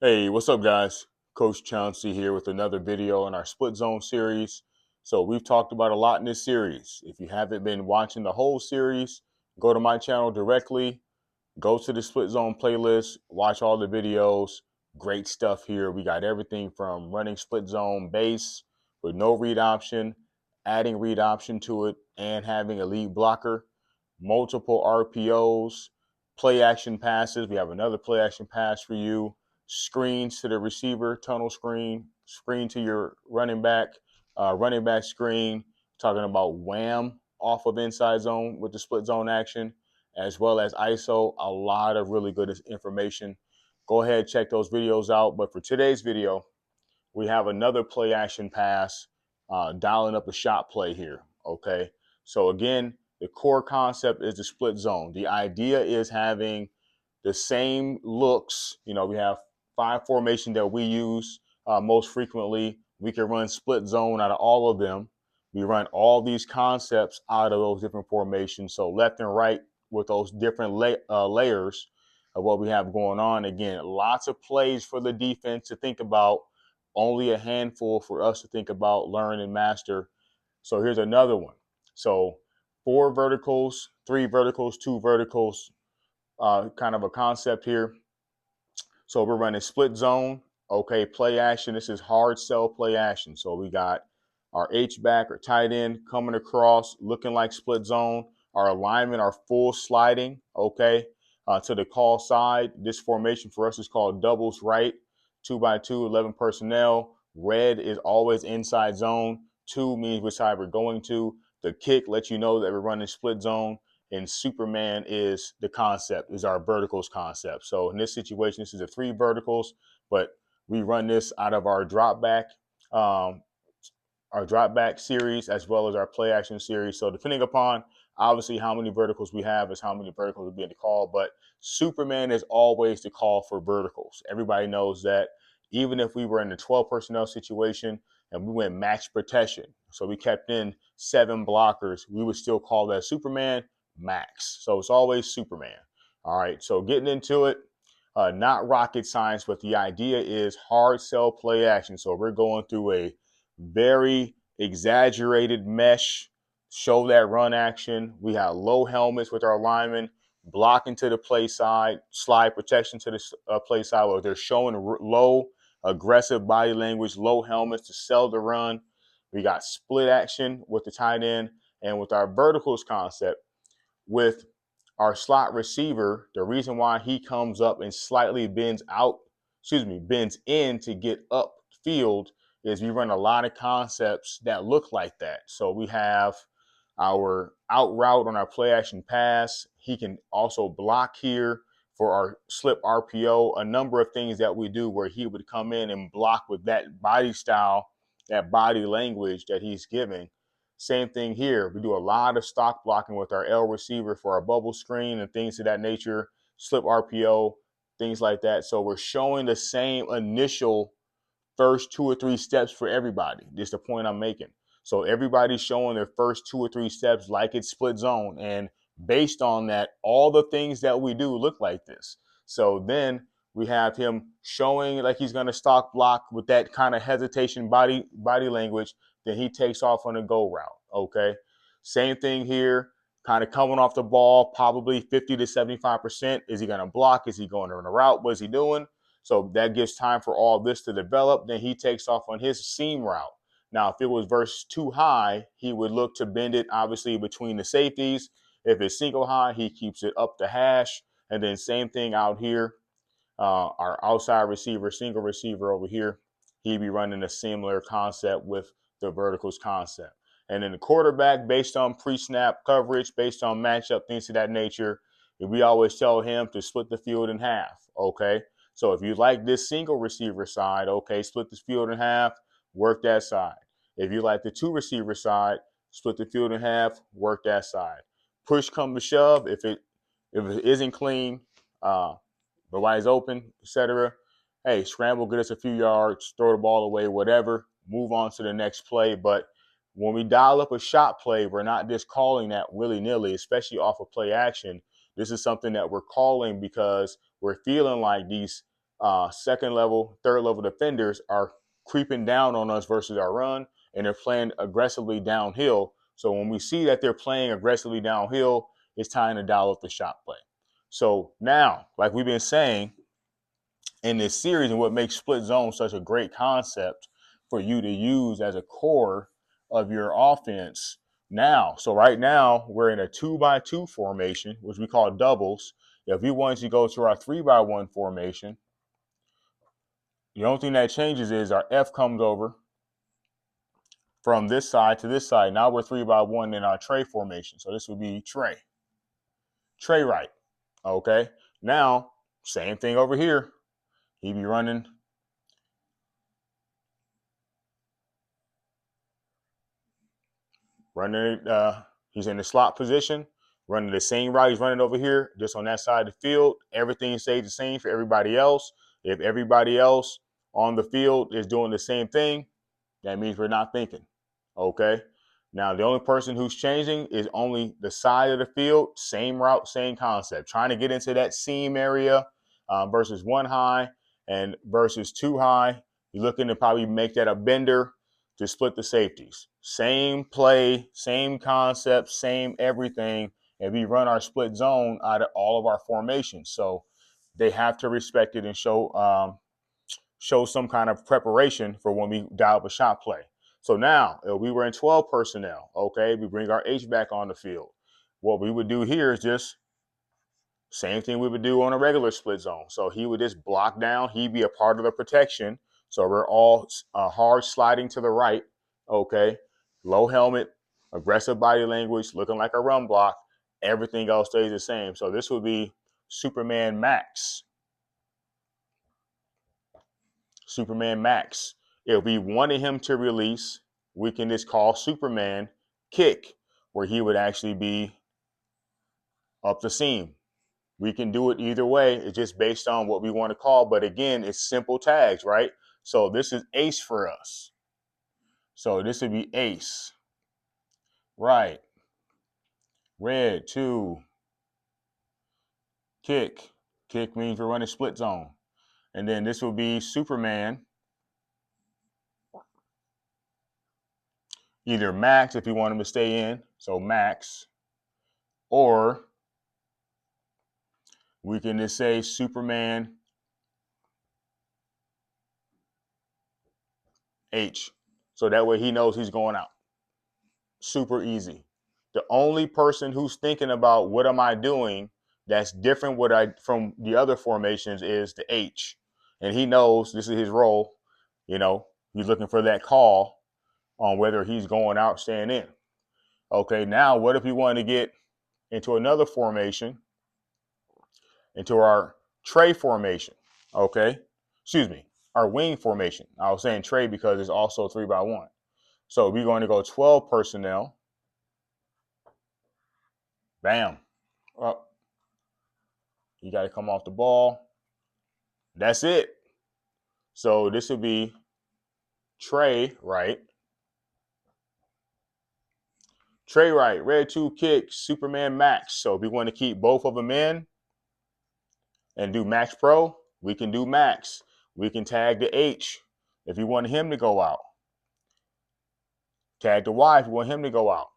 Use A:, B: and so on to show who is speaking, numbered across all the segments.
A: Hey, what's up, guys? Coach Chauncy here with another video in our split zone series. So we've talked about a lot in this series. If you haven't been watching the whole series, go to my channel directly, go to the split zone playlist, watch all the videos. Great stuff here. We got everything from running split zone base with no read option, adding read option to it, and having a lead blocker, multiple RPOs, play action passes. We have another play action pass for you, screens to the receiver, tunnel screen, screen to your running back screen, talking about wham off of inside zone with the split zone action, as well as ISO. A lot of really good information. Go ahead, check those videos out. But for today's video, we have another play action pass, dialing up a shot play here. Okay. So again, the core concept is the split zone. The idea is having the same looks. We have five formation that we use most frequently. We can run split zone out of all of them. We run all these concepts out of those different formations. So left and right with those different layers of what we have going on. Again, lots of plays for the defense to think about, only a handful for us to think about, learn, and master. So here's another one. So 4 verticals, 3 verticals, 2 verticals, kind of a concept here. So we're running split zone. Okay, play action. This is hard sell play action. So we got our H-back or tight end coming across, looking like split zone. Our alignment are full sliding, okay, to the call side. This formation for us is called doubles right, 2x2, 11 personnel. Red is always inside zone. 2 means which side we're going to. The kick lets you know that we're running split zone. And Superman is the concept, is our verticals concept. So in this situation, this is a 3 verticals, but we run this out of um, our drop back series as well as our play action series. So depending upon obviously how many verticals we have is how many verticals will be in the call. But Superman is always the call for verticals. Everybody knows that. Even if we were in a 12 personnel situation and we went match protection, so we kept in 7 blockers, we would still call that Superman max. So it's always Superman. All right, so getting into it, not rocket science, but the idea is hard sell play action. So we're going through a very exaggerated mesh, show that run action. We have low helmets with our linemen, blocking to the play side, slide protection to the play side, where they're showing low aggressive body language, low helmets to sell the run. We got split action with the tight end, and with our verticals concept, with our slot receiver, the reason why he comes up and slightly bends in to get upfield is we run a lot of concepts that look like that. So we have our out route on our play action pass. He can also block here for our slip RPO, a number of things that we do where he would come in and block with that body style, that body language that he's giving. Same thing here. We do a lot of stock blocking with our L receiver for our bubble screen and things of that nature, slip RPO, things like that. So we're showing the same initial first 2 or 3 steps for everybody. This is the point I'm making. So everybody's showing their first 2 or 3 steps like it's split zone. And based on that, all the things that we do look like this. So then we have him showing like he's going to stock block with that kind of hesitation body language. Then he takes off on a go route. Okay. Same thing here. Kind of coming off the ball, probably 50 to 75%. Is he going to block? Is he going to run a route? What is he doing? So that gives time for all this to develop. Then he takes off on his seam route. Now, if it was verse too high, he would look to bend it, obviously, between the safeties. If it's single high, he keeps it up the hash. And then same thing out here. Our outside receiver, single receiver over here, he'd be running a similar concept with the verticals concept. And then the quarterback, based on pre-snap coverage, based on matchup, things of that nature, we always tell him to split the field in half, okay? So if you like this single receiver side, okay, split the field in half, work that side. If you like the 2 receiver side, split the field in half, work that side. Push come to shove, if it isn't clean, the wide open, etc. Hey, scramble, get us a few yards, throw the ball away, whatever. Move on to the next play. But when we dial up a shot play, we're not just calling that willy-nilly, especially off of play action. This is something that we're calling because we're feeling like these second level, third level defenders are creeping down on us versus our run, and they're playing aggressively downhill. So when we see that they're playing aggressively downhill, it's time to dial up the shot play. So now, like we've been saying in this series, and what makes split zone such a great concept for you to use as a core of your offense now. So right now, we're in a 2-by-2 formation, which we call doubles. If we want to go to our 3-by-1 formation, the only thing that changes is our F comes over from this side to this side. Now we're 3-by-1 in our tray formation. So this would be tray. Tray right. Okay. Now, same thing over here. He'd be running he's in the slot position, running the same route he's running over here, just on that side of the field. Everything stays the same for everybody else. If everybody else on the field is doing the same thing, that means we're not thinking. Okay. Now, the only person who's changing is only the side of the field, same route, same concept. Trying to get into that seam area versus 1 high and versus 2 high. You're looking to probably make that a bender to split the safeties. Same play, same concept, same everything. And we run our split zone out of all of our formations. So they have to respect it and show some kind of preparation for when we dial up a shot play. So now we were in 12 personnel. Okay, we bring our H back on the field. What we would do here is just same thing we would do on a regular split zone. So he would just block down. He'd be a part of the protection. So we're all hard sliding to the right. Okay, low helmet, aggressive body language, looking like a run block. Everything else stays the same. So this would be Superman Max. Superman Max. If we wanted him to release, we can just call Superman Kick, where he would actually be up the seam. We can do it either way. It's just based on what we want to call. But again, it's simple tags, right? So this is ace for us. So this would be ace. Right. Red 2. Kick. Kick means we're running split zone. And then this will be Superman. Either max if you want him to stay in. So max. Or we can just say Superman H. So that way he knows he's going out. Super easy. The only person who's thinking about what am I doing that's different from the other formations is the H. And he knows this is his role. You know, he's looking for that call on whether he's going out, staying in. Okay, now what if we want to get into another formation, into our tray formation? Okay, excuse me, our wing formation. I was saying tray because it's also 3-by-1. So we're going to go 12 personnel. Bam. Up. You got to come off the ball. That's it. So this would be tray right. Tray right, red 2 kick, Superman Max. So if we want to keep both of them in and do Max Pro, we can do Max. We can tag the H if you want him to go out. Tag the Y if you want him to go out,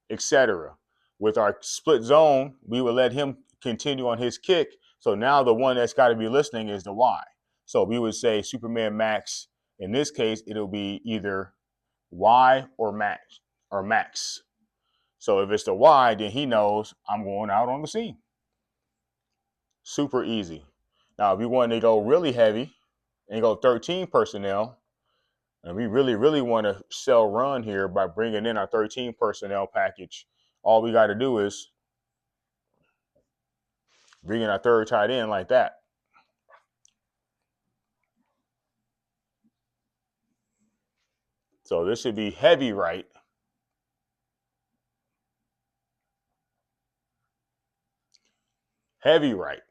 A: etc. With our split zone, we will let him continue on his kick. So now the one that's got to be listening is the Y. So we would say Superman Max. In this case, it'll be either Y or Max. So if it's the Y, then he knows I'm going out on the seam. Super easy. Now, if we want to go really heavy and go 13 personnel, and we really, really want to sell run here by bringing in our 13 personnel package, all we got to do is bring in our third tight end like that. So this should be heavy right. Heavy right.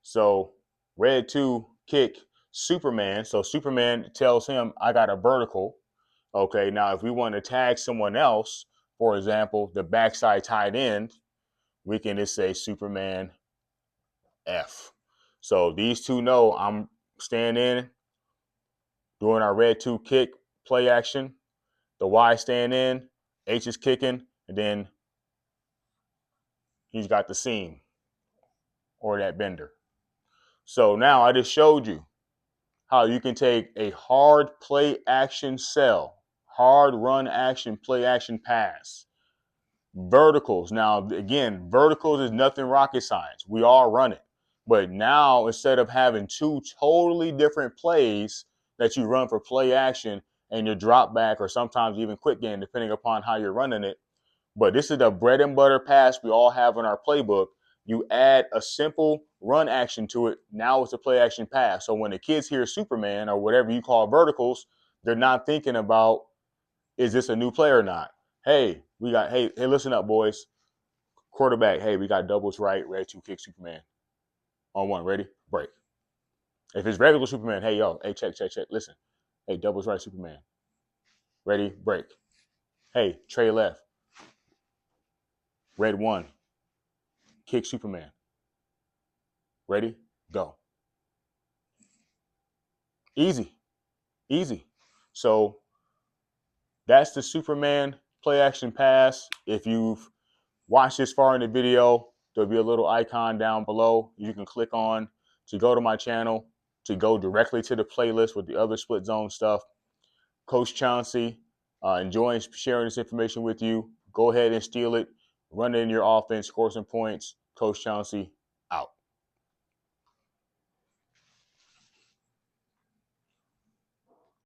A: So red 2 kick Superman. So Superman tells him I got a vertical. Okay, now if we want to tag someone else, for example, the backside tight end, we can just say Superman F. So these two know I'm stand in, doing our red 2 kick play action. The Y stand in, H is kicking, and then he's got the seam or that bender. So now I just showed you how you can take a hard play action sell, hard run action, play action pass, verticals. Now, again, verticals is nothing rocket science. We all run it. But now, instead of having two totally different plays that you run for play action and your drop back or sometimes even quick game, depending upon how you're running it, but this is the bread and butter pass we all have in our playbook. You add a simple run action to it. Now it's a play action pass. So when the kids hear Superman or whatever you call verticals, they're not thinking about, is this a new play or not? Hey, listen up, boys. Quarterback, hey, we got doubles right, red 2 kick Superman. On 1, ready? Break. If it's regular Superman, hey, check. Listen. Hey, doubles right, Superman. Ready? Break. Hey, tray left. Red 1. Kick Superman. Ready? Go. Easy. So that's the Superman play action pass. If you've watched this far in the video, there'll be a little icon down below you can click on to go to my channel, to go directly to the playlist with the other split zone stuff. Coach Chauncy, enjoying sharing this information with you. Go ahead and steal it, run it in your offense, score some points. Coach Chauncy,